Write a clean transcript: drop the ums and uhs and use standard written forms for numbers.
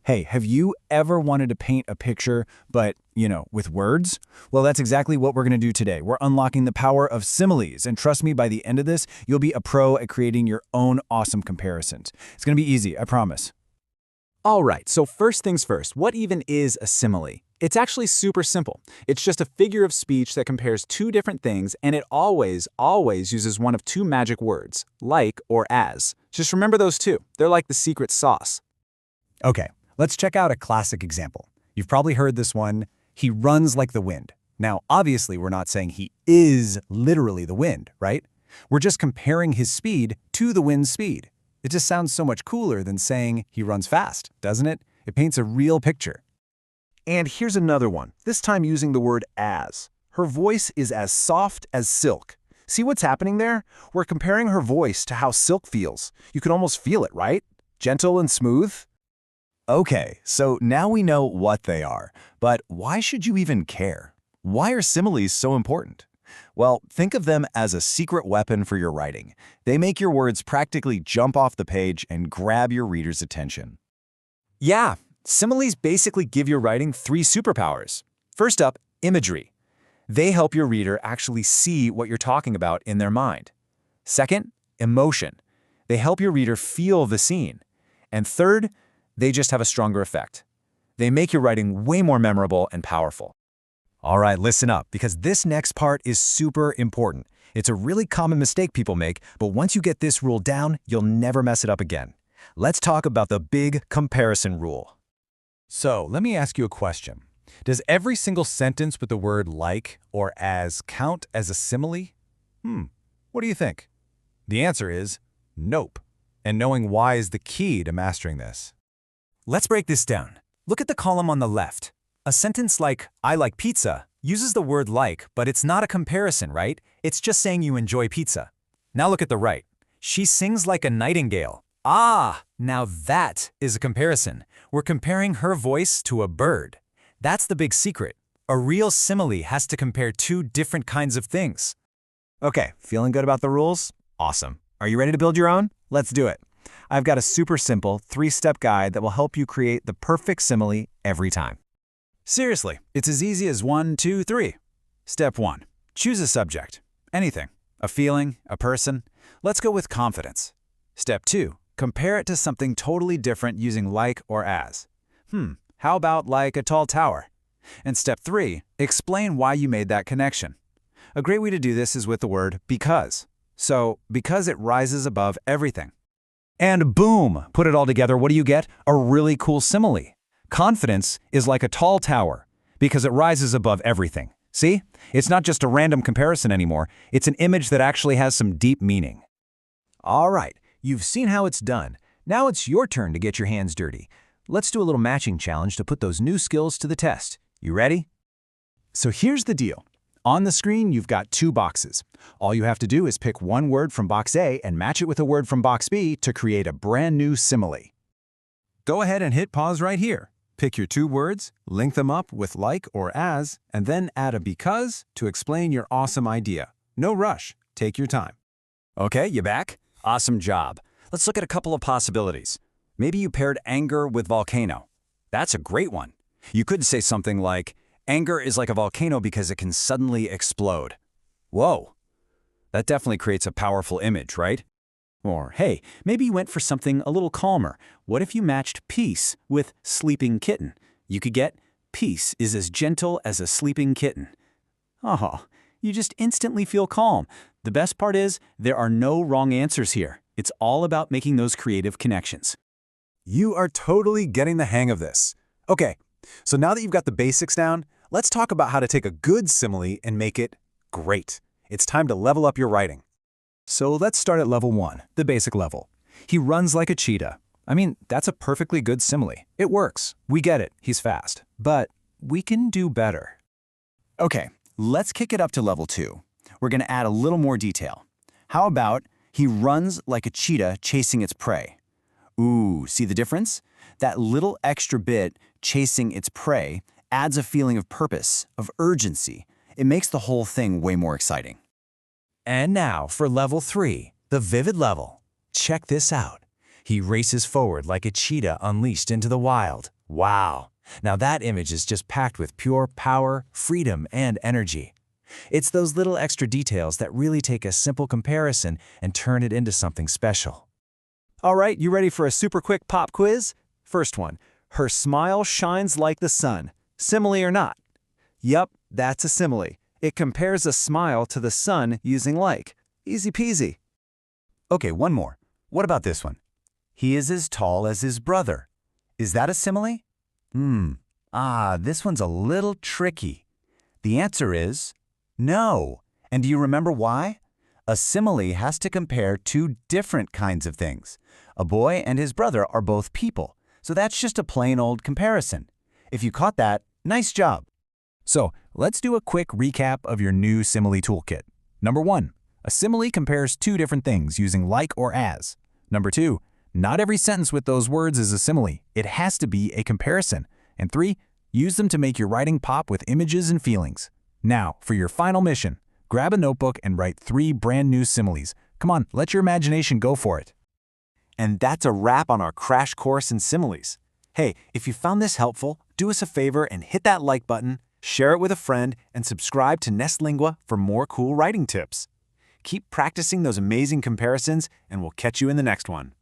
Hey, have you ever wanted to paint a picture, but, with words? Well, that's exactly what we're going to do today. We're unlocking the power of similes, and trust me, by the end of this, you'll be a pro at creating your own awesome comparisons. It's going to be easy, I promise. All right, so first things first, what even is a simile? It's actually super simple. It's just a figure of speech that compares two different things, and it always uses one of two magic words, like or as. Just remember those two. They're like the secret sauce. Okay, let's check out a classic example. You've probably heard this one, he runs like the wind. Now, obviously, we're not saying he is literally the wind, right? We're just comparing his speed to the wind's speed. It just sounds so much cooler than saying he runs fast, doesn't it? It paints a real picture. And here's another one, this time using the word as. Her voice is as soft as silk. See what's happening there? We're comparing her voice to how silk feels. You can almost feel it, right? Gentle and smooth. Okay, so now we know what they are, but why should you even care? Why are similes so important? Well, think of them as a secret weapon for your writing. They make your words practically jump off the page and grab your reader's attention. Yeah, similes basically give your writing three superpowers. First up, imagery. They help your reader actually see what you're talking about in their mind. Second, emotion. They help your reader feel the scene. And third, they just have a stronger effect. They make your writing way more memorable and powerful. All right, listen up, because this next part is super important. It's a really common mistake people make, but once you get this rule down, you'll never mess it up again. Let's talk about the big comparison rule. So, let me ask you a question. Does every single sentence with the word like or as count as a simile? What do you think? The answer is nope. And knowing why is the key to mastering this. Let's break this down. Look at the column on the left. A sentence like, I like pizza, uses the word like, but it's not a comparison, right? It's just saying you enjoy pizza. Now look at the right. She sings like a nightingale. Ah, now that is a comparison. We're comparing her voice to a bird. That's the big secret. A real simile has to compare two different kinds of things. Okay, feeling good about the rules? Awesome. Are you ready to build your own? Let's do it. I've got a super simple 3-step guide that will help you create the perfect simile every time. Seriously, it's as easy as 1, 2, 3. Step 1. Choose a subject. Anything. A feeling, a person. Let's go with confidence. Step 2. Compare it to something totally different using like or as. How about like a tall tower? And step 3. Explain why you made that connection. A great way to do this is with the word because. So, because it rises above everything. And boom! Put it all together, what do you get? A really cool simile. Confidence is like a tall tower because it rises above everything. See? It's not just a random comparison anymore. It's an image that actually has some deep meaning. All right, you've seen how it's done. Now it's your turn to get your hands dirty. Let's do a little matching challenge to put those new skills to the test. You ready? So here's the deal. On the screen, you've got 2 boxes. All you have to do is pick one word from box A and match it with a word from box B to create a brand new simile. Go ahead and hit pause right here. Pick your 2 words, link them up with like or as, and then add a because to explain your awesome idea. No rush. Take your time. Okay, you back? Awesome job. Let's look at a couple of possibilities. Maybe you paired anger with volcano. That's a great one. You could say something like, anger is like a volcano because it can suddenly explode. Whoa. That definitely creates a powerful image, right? Or, hey, maybe you went for something a little calmer. What if you matched peace with sleeping kitten? You could get, peace is as gentle as a sleeping kitten. Oh, you just instantly feel calm. The best part is, there are no wrong answers here. It's all about making those creative connections. You are totally getting the hang of this. Okay, so now that you've got the basics down, let's talk about how to take a good simile and make it great. It's time to level up your writing. So let's start at level 1, the basic level. He runs like a cheetah. I mean, that's a perfectly good simile. It works. We get it. He's fast. But we can do better. Okay, let's kick it up to level 2. We're going to add a little more detail. How about he runs like a cheetah chasing its prey? Ooh, see the difference? That little extra bit, chasing its prey, adds a feeling of purpose, of urgency. It makes the whole thing way more exciting. And now for level 3, the vivid level. Check this out. He races forward like a cheetah unleashed into the wild. Wow! Now that image is just packed with pure power, freedom, and energy. It's those little extra details that really take a simple comparison and turn it into something special. All right, you ready for a super quick pop quiz? First one, her smile shines like the sun. Simile or not? Yup, that's a simile. It compares a smile to the sun using like. Easy peasy. Okay, one more. What about this one? He is as tall as his brother. Is that a simile? This one's a little tricky. The answer is no. And do you remember why? A simile has to compare two different kinds of things. A boy and his brother are both people, so that's just a plain old comparison. If you caught that, nice job. So, let's do a quick recap of your new simile toolkit. Number 1, a simile compares two different things using like or as. Number 2, not every sentence with those words is a simile. It has to be a comparison. And 3, use them to make your writing pop with images and feelings. Now, for your final mission, grab a notebook and write 3 brand new similes. Come on, let your imagination go for it. And that's a wrap on our crash course in similes. Hey, if you found this helpful, do us a favor and hit that like button, share it with a friend, and subscribe to Nest Lingua for more cool writing tips. Keep practicing those amazing comparisons, and we'll catch you in the next one.